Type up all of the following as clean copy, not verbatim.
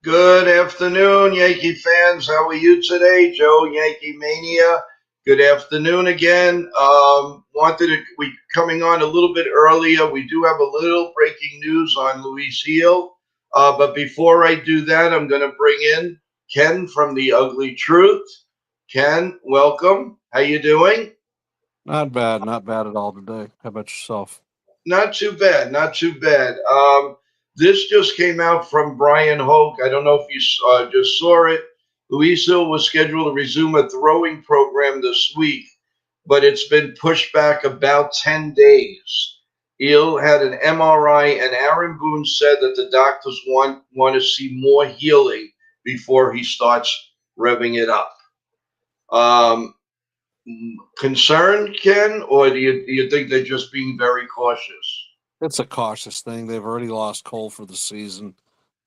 Good afternoon, Yankee fans. How are you today, Joe? Yankee Mania. Good afternoon again. Wanted to we coming on a little bit earlier. We do have a little breaking news on Luis Heel, but before I do that, I'm going to bring in Ken from the Ugly Truth. Ken, welcome. How you doing? Not bad, not bad at all today. How about yourself? Not too bad, not too bad. This just came out from Brian Hoke. I don't know if you just saw it. Luis Hill was scheduled to resume a throwing program this week, but it's been pushed back about 10 days. Hill had an MRI, and Aaron Boone said that the doctors want to see more healing before he starts revving it up. Um, Concerned, Ken, or do you think they're just being very cautious? It's a cautious thing. They've already lost Cole for the season,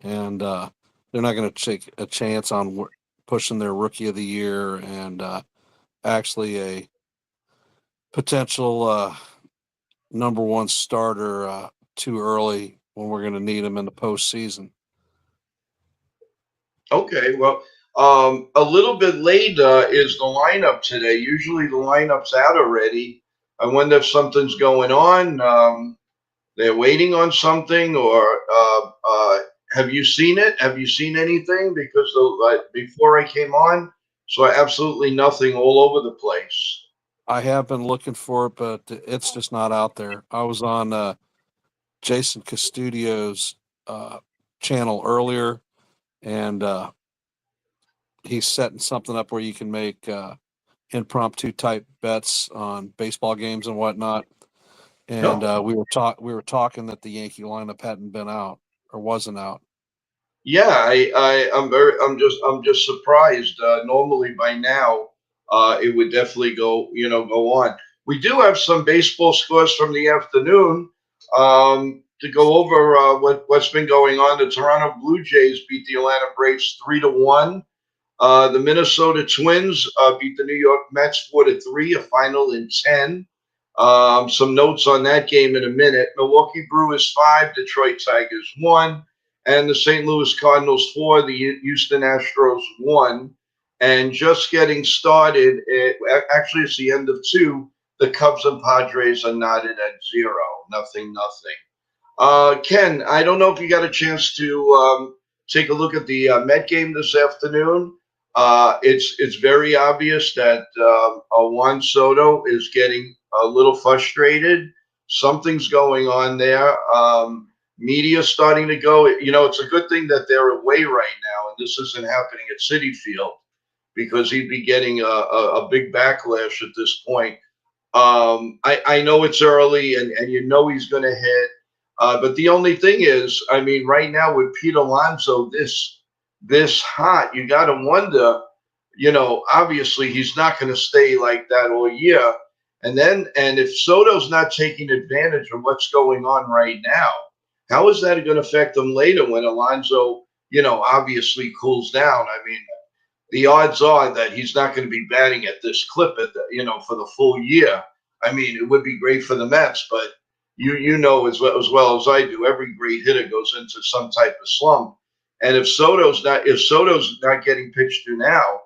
and they're not going to take a chance on pushing their rookie of the year and actually a potential number one starter too early when we're going to need him in the postseason. Okay, well, a little bit late is the lineup today. Usually the lineup's out already. I wonder if something's going on. They're waiting on something, or have you seen it? Have you seen anything? Because before I came on, saw absolutely nothing all over the place. I have been looking for it, but it's just not out there. I was on Jason Custodio's uh, channel earlier, and he's setting something up where you can make impromptu type bets on baseball games and whatnot. And No. we were talking that the Yankee lineup hadn't been out or wasn't out. Yeah, I'm just surprised. Normally by now, it would definitely go on. We do have some baseball scores from the afternoon to go over what's been going on. The Toronto Blue Jays beat the Atlanta Braves 3-1. The Minnesota Twins beat the New York Mets 4-3, a final in 10. Some notes on that game in a minute. Milwaukee Brewers 5, Detroit Tigers 1, and the St. Louis Cardinals 4, the Houston Astros 1. And just getting started, actually, it's the end of 2. The Cubs and Padres are knotted at 0. Nothing, nothing. Ken, I don't know if you got a chance to take a look at the Met game this afternoon. It's very obvious that Juan Soto is getting a little frustrated. Something's going on there. Media starting to go. It's a good thing that they're away right now, and this isn't happening at Citi Field because he'd be getting a big backlash at this point. I know it's early, and he's going to hit. But the only thing is, I mean, right now with Pete Alonso this hot, you got to wonder. Obviously he's not going to stay like that all year. And if Soto's not taking advantage of what's going on right now, how is that going to affect him later when Alonso, obviously cools down? I mean, the odds are that he's not going to be batting at this clip for the full year. I mean, it would be great for the Mets, but you know as well as I do, every great hitter goes into some type of slump. And if Soto's not getting pitched to now,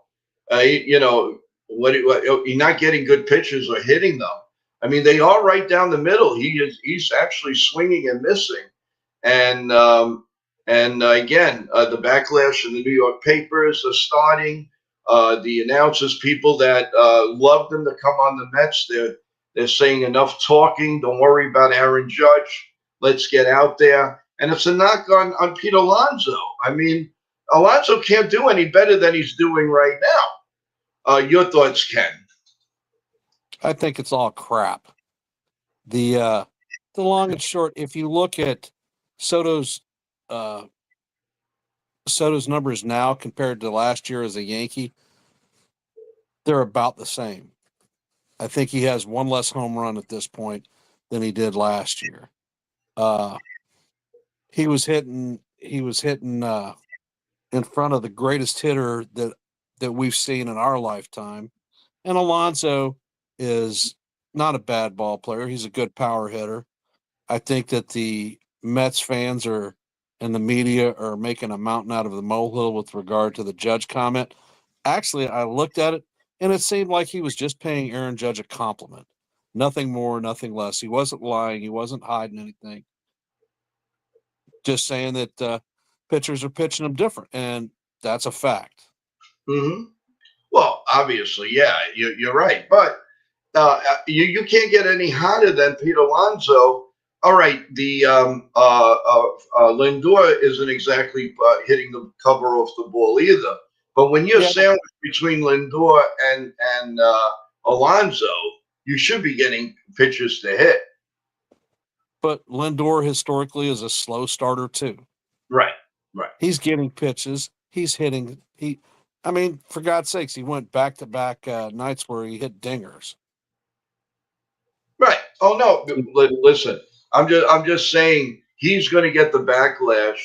what he's not getting good pitches or hitting them. I mean, they are right down the middle. He's actually swinging and missing. And again, the backlash in the New York papers are starting. The announcers, people that love them to come on the Mets, they're saying enough talking. Don't worry about Aaron Judge. Let's get out there. And it's a knock on Pete Alonso. I mean, Alonso can't do any better than he's doing right now. Your thoughts, Ken? I think it's all crap. The uh, the long and short, if you look at Soto's uh, Soto's numbers now compared to last year as a Yankee, they're about the same. I think he has one less home run at this point than he did last year. Uh, he was hitting in front of the greatest hitter that we've seen in our lifetime. And Alonso is not a bad ball player. He's a good power hitter. I think that the Mets fans are and the media are making a mountain out of the molehill with regard to the Judge comment. Actually, I looked at it and it seemed like he was just paying Aaron Judge a compliment. Nothing more, nothing less. He wasn't lying. He wasn't hiding anything. Just saying that pitchers are pitching them different, and that's a fact. Hmm. Well, obviously, yeah, you're right. But you can't get any hotter than Pete Alonso. All right, the Lindor isn't exactly hitting the cover off the ball either. But when you're Yeah, sandwiched between Lindor and Alonso, you should be getting pitches to hit. but Lindor historically is a slow starter too. Right, right, He's getting pitches. He's hitting. I mean, for God's sakes, he went back to back nights where he hit dingers. right. Oh no, listen, I'm just saying he's going to get the backlash.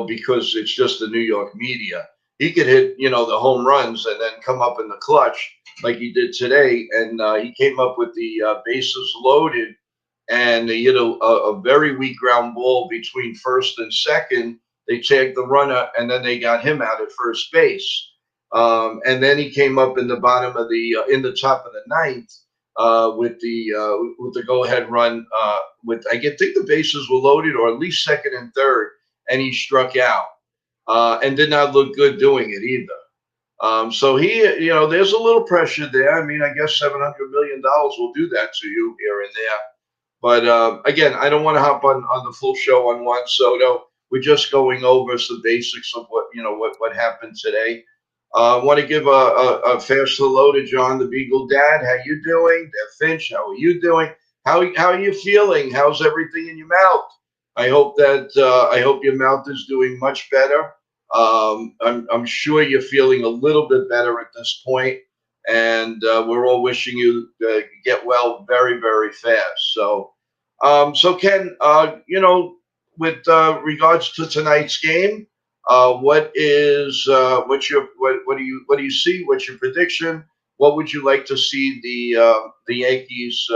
Because it's just the New York media. He could hit, the home runs and then come up in the clutch like he did today. And he came up with the bases loaded and they hit a very weak ground ball between first and second. They tagged the runner and then they got him out at first base. And then he came up in the bottom of in the top of the ninth with the go ahead run. Think the bases were loaded or at least second and third, and he struck out and did not look good doing it either. So there's a little pressure there. I mean, I guess $700 million will do that to you here and there. But again, I don't want to hop on the full show on Juan Soto. We're just going over some basics of what happened today. I want to give a fast hello to John the Beagle Dad. How you doing? Finch, how are you doing? How are you feeling? How's everything in your mouth? I hope your mouth is doing much better. I'm sure you're feeling a little bit better at this point, and we're all wishing you get well very, very fast. So Ken, with regards to tonight's game, what do you see? What's your prediction? What would you like to see the Yankees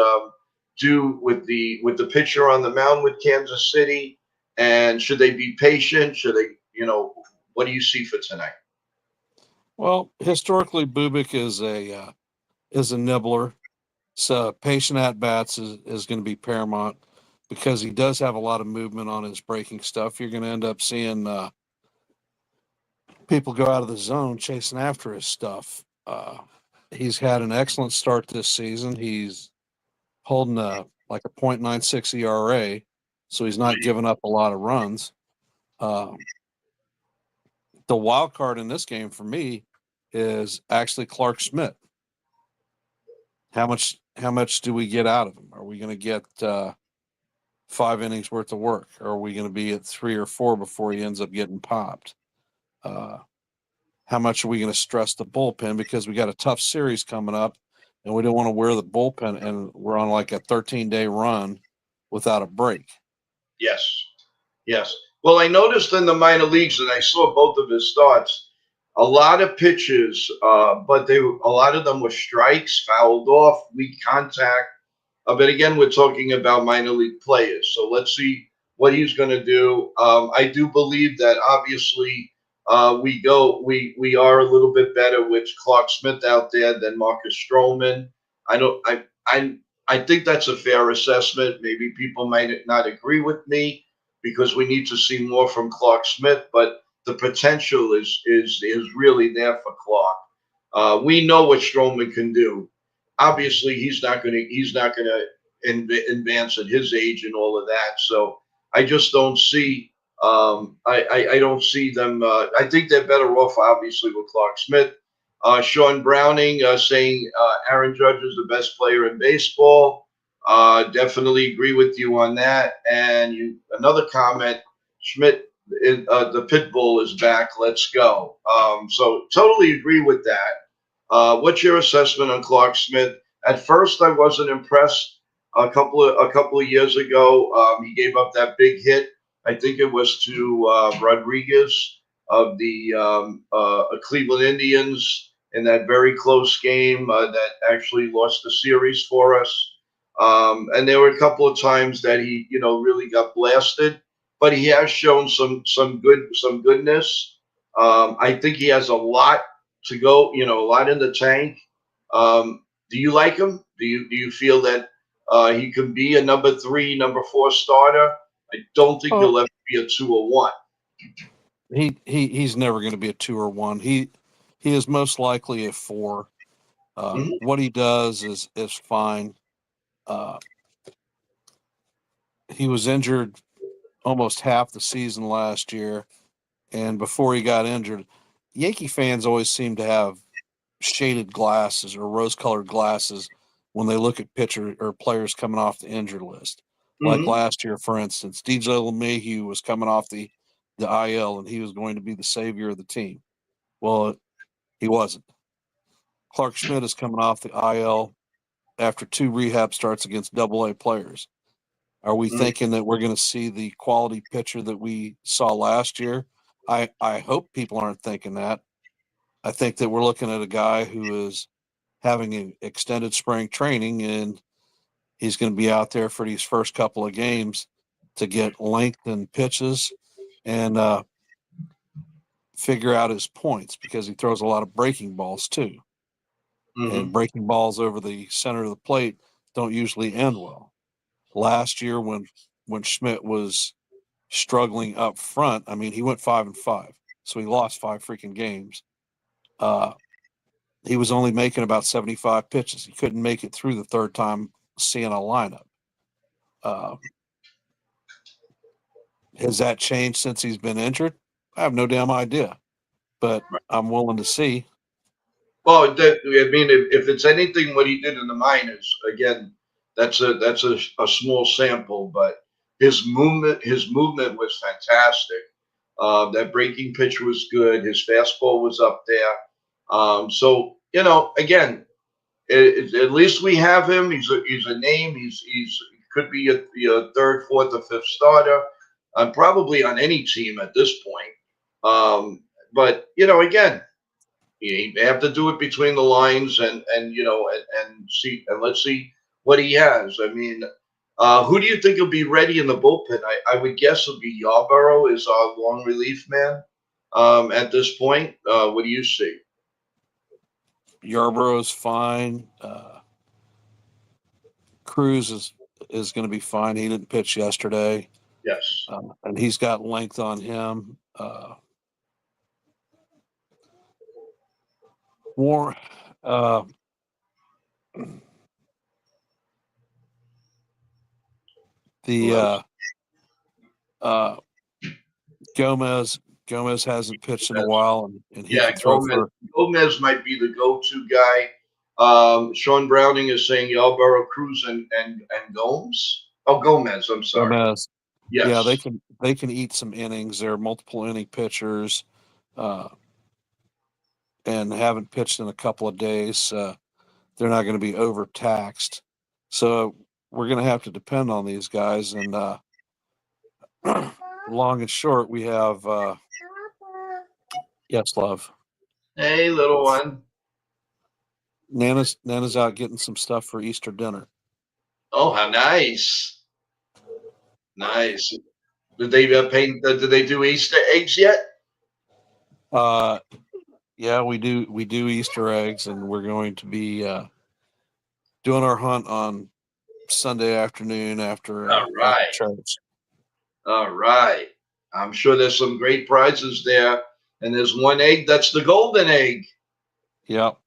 do with the pitcher on the mound with Kansas City? And should they be patient? Should they, what do you see for tonight? Well, historically, Bubik is a nibbler, so patient at bats is going to be paramount because he does have a lot of movement on his breaking stuff. You're going to end up seeing people go out of the zone chasing after his stuff. He's had an excellent start this season. He's holding like a .96 ERA, so he's not giving up a lot of runs. The wild card in this game for me is actually Clark Schmidt. How much do we get out of him? Are we going to get 5 innings worth of work? Or are we going to be at 3 or 4 before he ends up getting popped? How much are we going to stress the bullpen because we got a tough series coming up and we don't want to wear the bullpen and we're on like a 13-day run without a break. Yes. Yes. Well, I noticed in the minor leagues, and I saw both of his starts, a lot of pitches, but a lot of them were strikes, fouled off, weak contact. But again, we're talking about minor league players, so let's see what he's going to do. I do believe that obviously we are a little bit better with Clark Smith out there than Marcus Stroman. I don't I think that's a fair assessment. Maybe people might not agree with me because we need to see more from Clark Smith, but the potential is really there for Clark. We know what Stroman can do. Obviously, he's not gonna advance at his age and all of that. So I just don't see. I don't see them. I think they're better off, obviously, with Clark Smith. Sean Browning saying Aaron Judge is the best player in baseball. Definitely agree with you on that. And another comment, Schmidt, the pit bull is back. Let's go. So totally agree with that. What's your assessment on Clark Smith? At first, I wasn't impressed. A couple of years ago, he gave up that big hit. I think it was to Rodriguez of the Cleveland Indians in that very close game that actually lost the series for us. And there were a couple of times that he, really got blasted. but he has shown some goodness. I think he has a lot to go, a lot in the tank. Do you like him? Do you feel that he can be a number three, number four starter? I don't think Oh, he'll ever be a 2 or 1. he's never going to be a 2 or 1. He is most likely a 4. Mhm. What he does is fine. Uh, he was injured almost half the season last year, and before he got injured, Yankee fans always seem to have shaded glasses or rose-colored glasses when they look at pitcher or players coming off the injured list. Like Mhm. last year, for instance, DJ LeMahieu was coming off the IL, and he was going to be the savior of the team. Well, he wasn't. Clark Schmidt is coming off the IL after 2 rehab starts against AA players. Are we Mhm. thinking that we're going to see the quality pitcher that we saw last year? I hope people aren't thinking that. I think that we're looking at a guy who is having an extended spring training, and he's going to be out there for these first couple of games to get length and pitches and figure out his points, because he throws a lot of breaking balls too. And Mhm. breaking balls over the center of the plate don't usually end well. Last year, when Schmidt was struggling up front, I mean, he went 5-5, so he lost 5 freaking games. Uh, he was only making about 75 pitches. He couldn't make it through the third time seeing a lineup. Uh, has that changed since he's been injured? I have no damn idea, but I'm willing to see. Well, I mean, if it's anything what he did in the minors, again, that's a small sample, but his movement was fantastic. That breaking pitch was good. His fastball was up there. So again, at least we have him. He's a name. He could be a third, fourth, or fifth starter, probably on any team at this point. But again, you have to do it between the lines and see, and let's see what he has. I mean, who do you think will be ready in the bullpen? I would guess it'll be Yarborough is our long relief man at this point. What do you see? Yarborough's fine. Cruz is going to be fine. He didn't pitch yesterday, Yes. and he's got length on him. War, uh, Who the else? uh, Gomez Gomez hasn't pitched in a while, and he Yeah, can throw Gomez. for. Gomez might be the go-to guy. Sean Browning is saying Yarborough, Cruz, and Gomes. Oh, Gomez. I'm sorry. Gomez. Yeah, Yes. they can eat some innings. They're multiple inning pitchers, uh, and haven't pitched in a couple of days. They're not going to be overtaxed, so we're going to have to depend on these guys. And long and short, we have yes, love. Hey, little one. Nana's out getting some stuff for Easter dinner. Oh, how nice. Nice. Did they paint? Did they do Easter eggs yet? Uh, yeah, we do Easter eggs, and we're going to be doing our hunt on Sunday afternoon after All right. church. All right. I'm sure there's some great prizes there. And there's one egg that's the golden egg. Yep.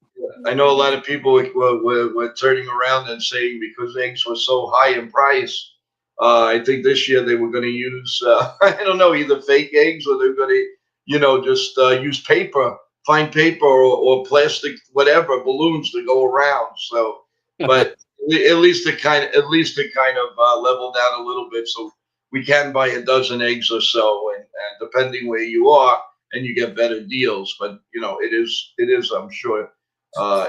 I know a lot of people were turning around and saying because eggs were so high in price, I think this year they were going to use, I don't know, either fake eggs or they're going to, just use paper, fine paper or plastic, whatever, balloons to go around. So, but at least it kind of leveled out a little bit. So we can buy a dozen eggs or so, and depending where you are, and you get better deals. But it is, I'm sure,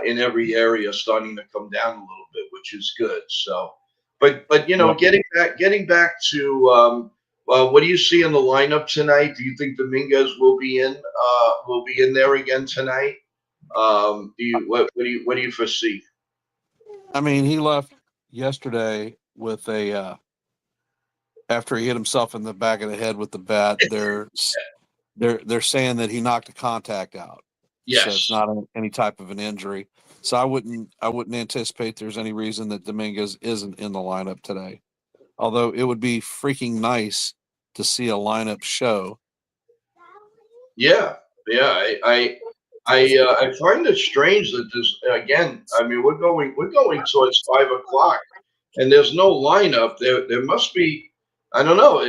in every area starting to come down a little bit, which is good. So, but Yep. getting back to what do you see in the lineup tonight? Do you think Dominguez will be in there again tonight? Do you what do you foresee? I mean, he left yesterday with a after he hit himself in the back of the head with the bat, they're saying that he knocked a contact out. So it's Yes. not any type of an injury. So I wouldn't anticipate there's any reason that Dominguez isn't in the lineup today. Although it would be freaking nice to see a lineup show. Yeah. Yeah. I find it strange that this again. I mean, we're going towards 5 o'clock, and there's no lineup. There must be. I don't know.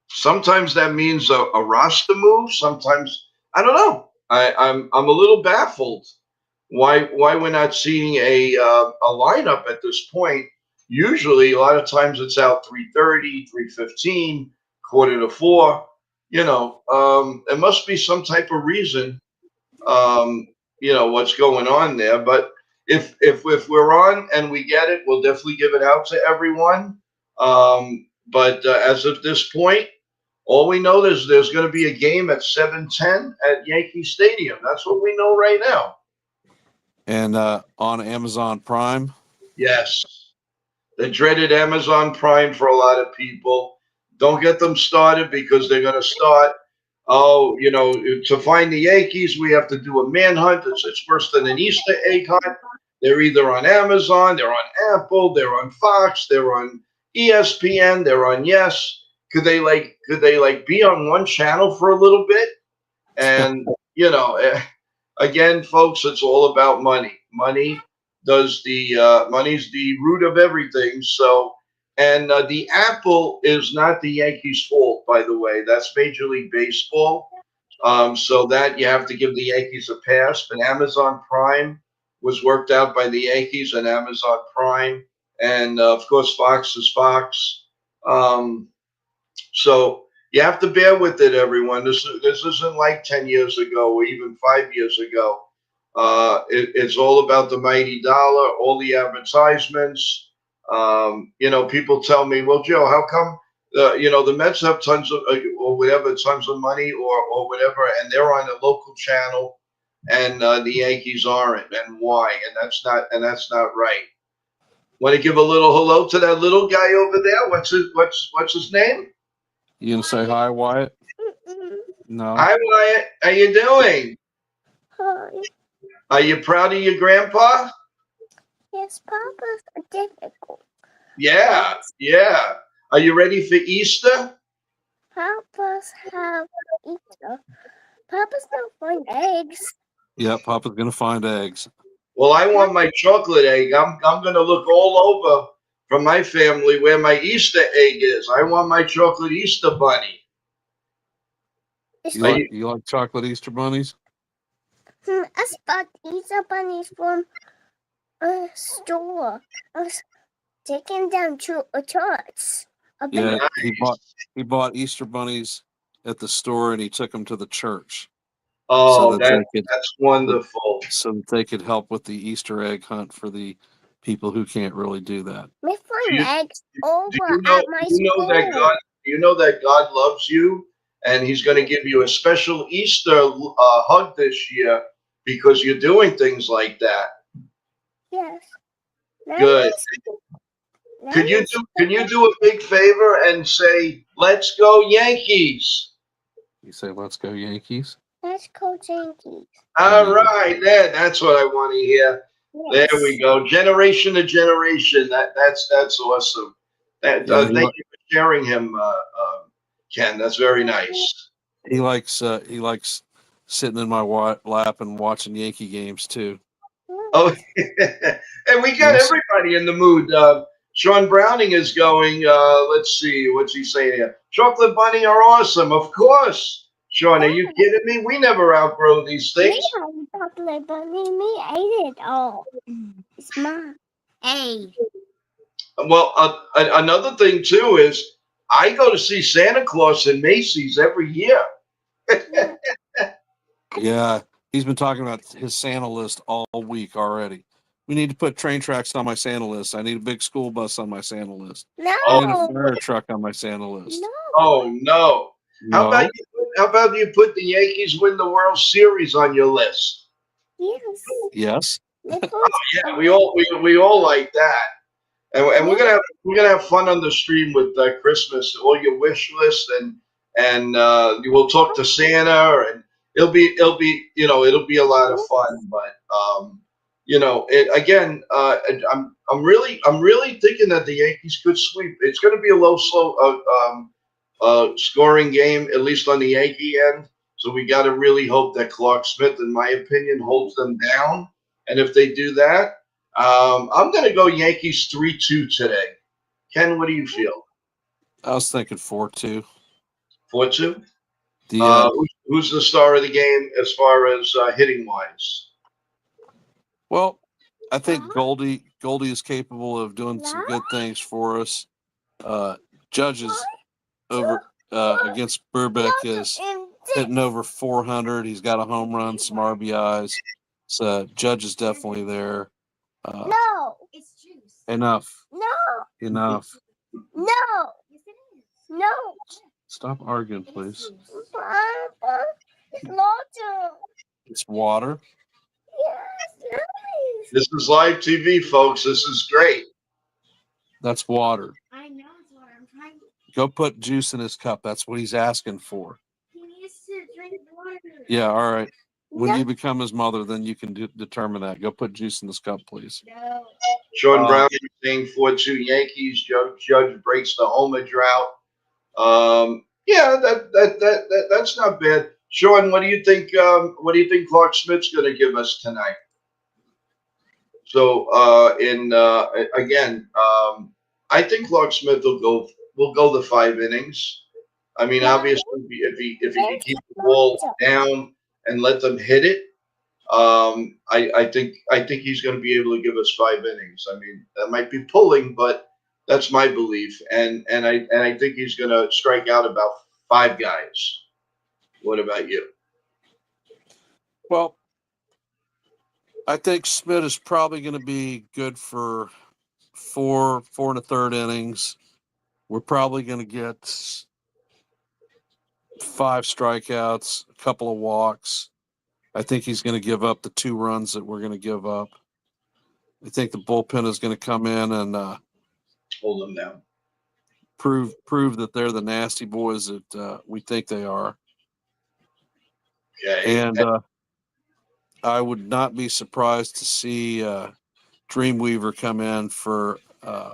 Sometimes that means a roster move. Sometimes I don't know. I'm a little baffled why we're not seeing a lineup at this point. Usually, a lot of times it's out 3:30, 3:15, quarter to four. There must be some type of reason. What's going on there. But if we're on and we get it, we'll definitely give it out to everyone. But as of this point, all we know is there's going to be a game at 7:10 at Yankee Stadium. That's what we know right now. And on Amazon Prime. Yes. The dreaded Amazon Prime for a lot of people. Don't get them started because they're going to start. Oh, to find the Yankees, we have to do a manhunt. It's worse than an Easter egg hunt. They're either on Amazon, they're on Apple, they're on Fox, they're on ESPN, they're on Yes. Could they be on one channel for a little bit? And again, folks, it's all about money. Money's the root of everything. So, and the Apple is not the Yankees' fault, by the way. That's Major League Baseball. So that you have to give the Yankees a pass. But Amazon Prime was worked out by the Yankees and Amazon Prime, and of course Fox is Fox. So you have to bear with it, everyone. This isn't like 10 years ago or even 5 years ago. It's all about the mighty dollar, all the advertisements. People tell me, well, Joe, how come, the Mets have tons of, tons of money or whatever, and they're on a local channel and the Yankees aren't, and why? And that's not right. Want to give a little hello to that little guy over there? What's his name? You gonna say hi, Wyatt? No. Hi, Wyatt. How you doing? Hi. Are you proud of your grandpa? Yes, Papa's difficult. Yeah. Are you ready for Easter? Papa's have Easter. Papa's gonna find eggs. Yeah, Papa's gonna find eggs. Well, I want my chocolate egg. I'm gonna look all over from my family where my Easter egg is. I want my chocolate Easter bunny. You like chocolate Easter bunnies? I bought Easter bunnies from a store. I was taking them to a church. Yeah, he bought Easter bunnies at the store and he took them to the church. Oh, that's wonderful. So that they could help with the Easter egg hunt for the people who can't really do that. We find eggs over at my school. You know that God loves you, and He's going to give you a special Easter hug this year because you're doing things like that. Yes. Good. Can you do a big favor and say, "Let's go Yankees"? You say, "Let's go Yankees." Let's go Yankees. All right, that's what I want to hear. Yes. There we go. Generation to generation. That's awesome. Thank you for sharing him, Ken. That's very nice. He likes sitting in my lap and watching Yankee games too. Oh, and we got everybody in the mood. Sean Browning is going. Let's see, what's he saying here? Chocolate bunny are awesome, of course. Sean, are you kidding me? We never outgrow these things. We have chocolate bunny. Me ate it all. It's mine. Hey. Well, another thing too is I go to see Santa Claus in Macy's every year. Yeah, he's been talking about his Santa list all week already. We need to put train tracks on my Santa list. I need a big school bus on my Santa list. No. I need a fire truck on my Santa list. No. Oh no. How about you put the Yankees win the World Series on your list? Yes. Yes. Oh, yeah, we all like that. And we're gonna have fun on the stream with Christmas, all your wish list, and we'll talk to Santa, and it'll be a lot of fun. But again, I'm really thinking that the Yankees could sweep. It's going to be a scoring game, at least on the Yankee end. So we got to really hope that Clark Smith, in my opinion, holds them down. And if they do that, I'm going to go Yankees 3-2 today. Ken, what do you feel? I was thinking 4-2. 4-2? The Who's the star of the game as far as hitting wise? well, I think Goldie is capable of doing some good things for us. Judges over against Burbeck is hitting over 400. He's got a home run, some RBIs. So Judge is definitely there. No. It's juice. Enough. No. Enough. No. Yes, it is. No. Stop arguing, please. Papa, it's water. It's water. Yes, nice. This is live TV, folks. This is great. That's water. I know it's water. I'm trying. Go put juice in his cup. That's what he's asking for. He needs to drink water. Yeah, all right. When No. you become his mother, then you can determine that. Go put juice in this cup, please. No. Sean Brown saying 4-2 Yankees. Judge breaks the homer drought. Yeah, that's not bad. Sean, what do you think? What do you think Clark Smith's going to give us tonight? So, again, I think Clark Smith will go the 5 innings. I mean, obviously, if he can keep the ball down and let them hit it, I think he's going to be able to give us 5 innings. I mean, that might be pulling, but that's my belief, and I think he's going to strike out about 5 guys. What about you? Well, I think Smith is probably going to be good for 4 1/3 innings. We're probably going to get 5 strikeouts, a couple of walks. I think he's going to give up the 2 runs that we're going to give up. I think the bullpen is going to come in and Hold them down. prove that they're the nasty boys that we think they are. Okay. And I would not be surprised to see Dreamweaver come in for a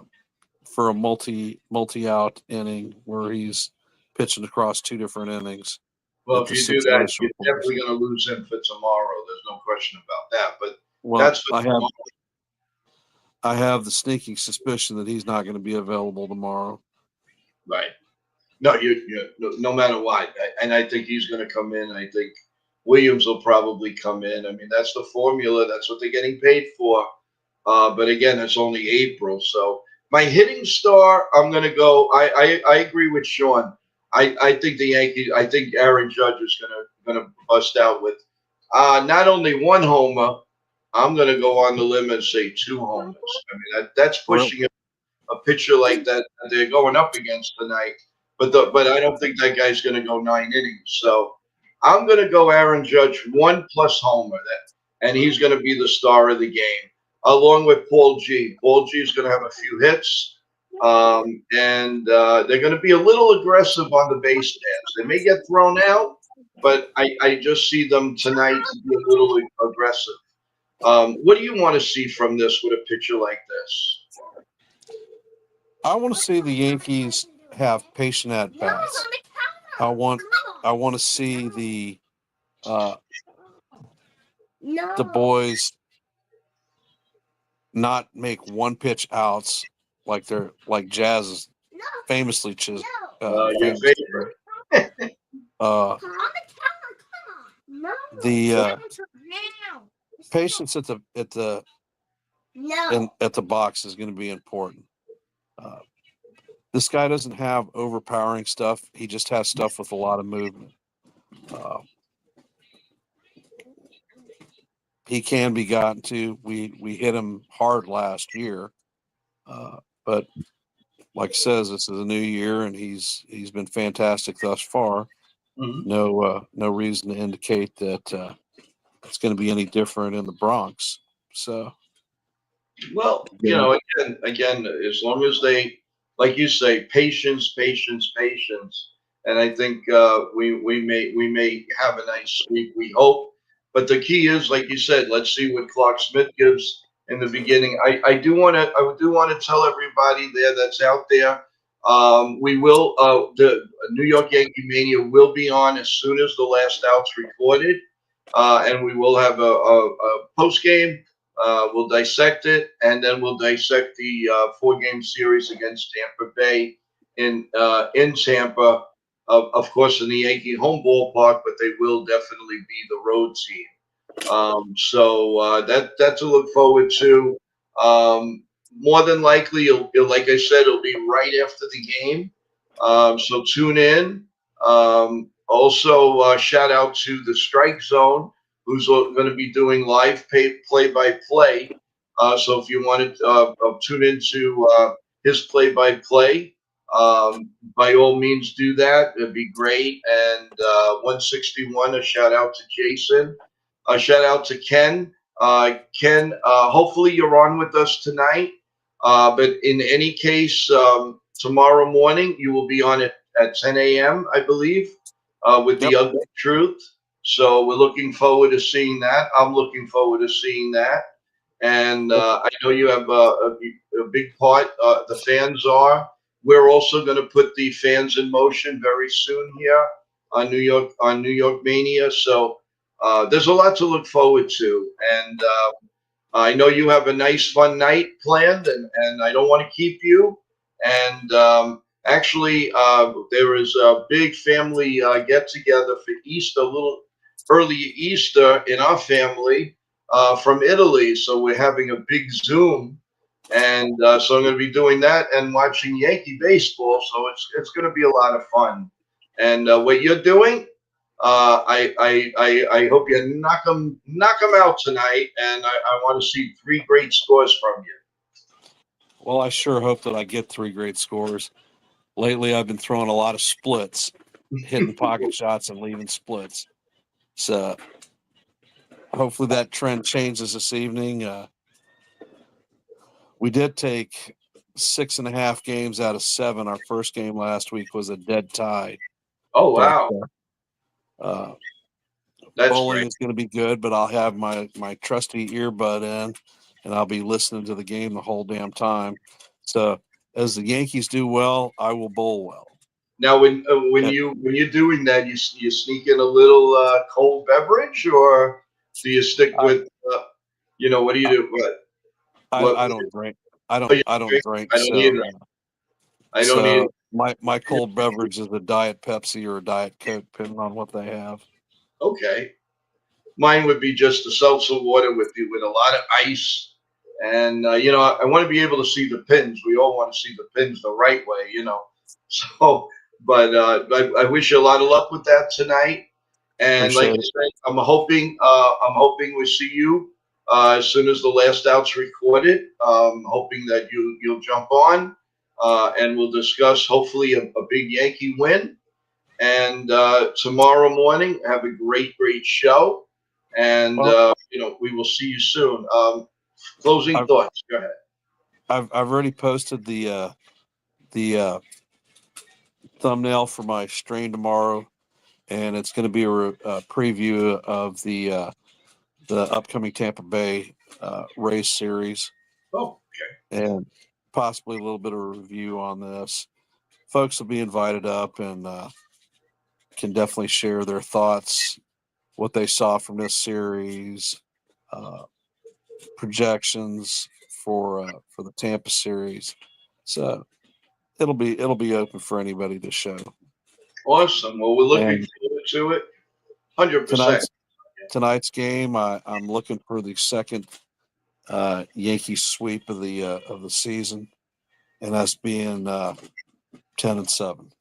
multi-out inning where he's pitching across 2 different innings. Well, if if the you do that, situation you're definitely going to lose him for tomorrow. There's no question about that. But Well, that's for tomorrow. I have the sneaking suspicion that he's not going to be available tomorrow. Right. No, no matter what, and I think he's going to come in. I think Williams will probably come in. I mean, that's the formula. That's what they're getting paid for. But again, it's only April, so my hitting star, I'm going to go. I agree with Sean. I think the Yankees. I think Aaron Judge is going to bust out with not only 1 homer. I'm going to go on the limb and say 2 homers. I mean, that's pushing a pitcher like that they're going up against tonight. But I don't think that guy's going to go 9 innings. So I'm going to go Aaron Judge 1+ homer, and he's going to be the star of the game, along with Paul G. Paul G is going to have a few hits, and they're going to be a little aggressive on the base paths. They may get thrown out, but I just see them tonight to be a little aggressive. What do you want to see from this with a pitcher like this? I want to see the Yankees have patient at bats. I want to see the boys not make 1 pitch outs like Jazz is famously Your favorite. the patience at the box is going to be important. This guy doesn't have overpowering stuff. He just has stuff with a lot of movement. He can be gotten to. We hit him hard last year, but like I says, this is a new year, and he's been fantastic thus far. Mhm. No reason to indicate that it's going to be any different in the Bronx. So, Well, again, as long as they, like you say, patience, patience, patience, and I think we may have a nice sweep. We hope, but the key is, like you said, let's see what Clark Smith gives in the beginning. I do want to tell everybody there that's out there. We will the New York Yankee Mania will be on as soon as the last out's recorded, and we will have a post game. We'll dissect it, and then we'll dissect the four-game series against Tampa Bay in Tampa. Of course, in the Yankee home ballpark, but they will definitely be the road team. So that to look forward to. More than likely, like I said, it'll be right after the game. So tune in. Also, shout out to the Strike Zone, who's going to be doing live play-by-play. So if you want to tune into his play-by-play, by all means do that. It'd be great. And 161, a shout out to Jason. A shout out to Ken. Ken, hopefully you're on with us tonight. But in any case, tomorrow morning you will be on it at 10 a.m., I believe, with Yep. the Ugly Truth. So we're looking forward to seeing that. I'm looking forward to seeing that. And I know you have a big part. The fans are. We're also going to put the fans in motion very soon here on New York Mania. So there's a lot to look forward to. And I know you have a nice, fun night planned, and I don't want to keep you. And actually, there is a big family get together for Easter, a little early Easter in our family from Italy. So we're having a big Zoom. And so I'm going to be doing that and watching Yankee baseball. So it's going to be a lot of fun. And what you're doing, I hope you knock them out tonight, and I want to see three great scores from you. Well, I sure hope that I get three great scores. Lately, I've been throwing a lot of splits, hitting pocket shots and leaving splits. So hopefully that trend changes this evening. We did take 6.5 games out of 7. Our first game last week was a dead tie. Oh But wow, that's bowling great. is going to be good, but I'll have my trusty earbud in, and I'll be listening to the game the whole damn time. So as the Yankees do well, I will bowl well. Now, when And you're doing that, you sneak in a little cold beverage, or do you stick I, with what do you do? What I don't drink. I oh, don't you I don't drink? drink. I don't either. I don't either. So my cold beverage is a Diet Pepsi or a Diet Coke, depending on what they have. Okay. Mine would be just a seltzer water with a lot of ice, and I want to be able to see the pins. We all want to see the pins the right way. So, but I wish you a lot of luck with that tonight. And like I Appreciate it. said, I'm hoping we see you as soon as the last out's recorded. Hoping that you'll jump on, and we'll discuss hopefully a big Yankee win. And tomorrow morning, have a great show. And Well, we will see you soon. Closing I've thoughts. Go ahead. I've already posted the thumbnail for my stream tomorrow, and it's going to be a preview of the upcoming Tampa Bay race series, Oh, and possibly a little bit of a review on this. Folks will be invited up and can definitely share their thoughts, what they saw from this series, uh, projections for the Tampa series. So it'll be open for anybody to show. awesome. Well, we're looking And forward to it. 100%. tonight's game, I'm looking for the second Yankee sweep of the season, and that's being 10-7.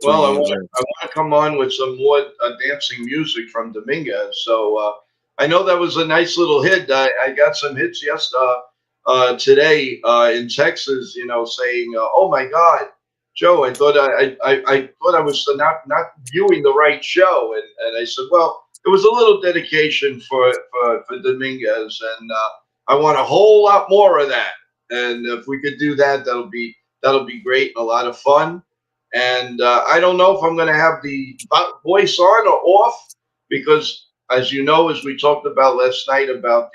Well, 3 I games want in. I want to come on with some more dancing music from Dominguez. So I know that was a nice little hit. I got some hits today in Texas. Saying, "Oh my God, Joe, I thought I thought I was not viewing the right show," and I said, "Well, it was a little dedication for Dominguez, and I want a whole lot more of that. And if we could do that, that'll be great and a lot of fun. And I don't know if I'm going to have the voice on or off because, as you know, as we talked about last night about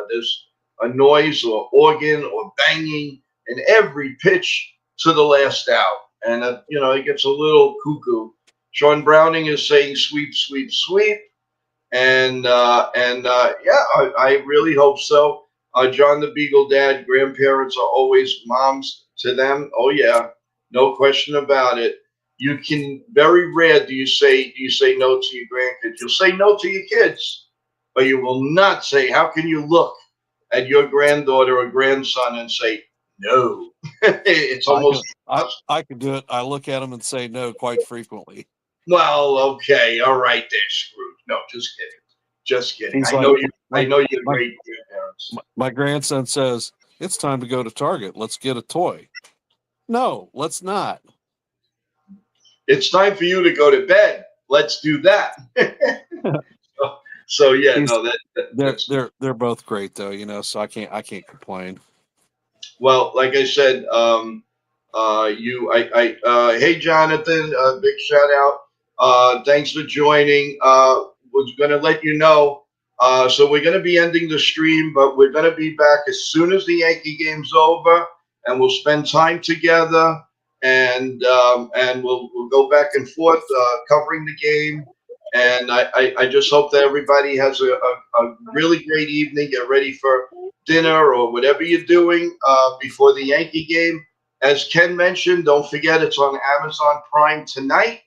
there's a noise or organ or banging in every pitch to the last out, and it gets a little cuckoo. Sean Browning is saying sweep, sweep, sweep, and yeah, I really hope so. John the Beagle Dad, grandparents are always moms to them. Oh yeah, no question about it. You can very rare do you say no to your grandkids. You'll say no to your kids, but you will not say. How can you look at your granddaughter or grandson and say no? It's I almost could, I could do it. I look at them and say no quite frequently. well, okay, all right, there, Scrooge. No, just kidding, just kidding. He's I know like, you. I my, know you're my, great grandparents. my grandson says, it's time to go to Target. Let's get a toy. No, let's not. It's time for you to go to bed. Let's do that. So yeah, He's- no, They're that's they're both great though, so I can't complain. well. Like I said, hey Jonathan, big shout out. Thanks for joining. Was going to let you know. So we're going to be ending the stream, but we're going to be back as soon as the Yankee game's over, and we'll spend time together, and we'll go back and forth covering the game. And I just hope that everybody has a really great evening. Get ready for dinner or whatever you're doing before the Yankee game. As Ken mentioned, don't forget it's on Amazon Prime tonight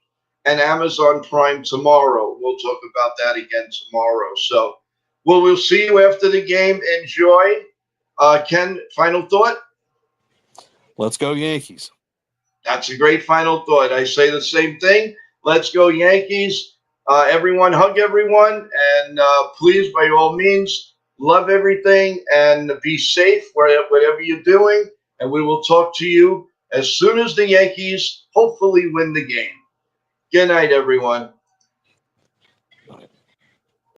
and Amazon Prime tomorrow. We'll talk about that again tomorrow. So, well, we'll see you after the game. Enjoy. Ken, final thought? Let's go Yankees. That's a great final thought. I say the same thing. Let's go Yankees. Everyone, hug everyone. And please, by all means, love everything and be safe whatever you're doing. And we will talk to you as soon as the Yankees hopefully win the game. Good night, everyone.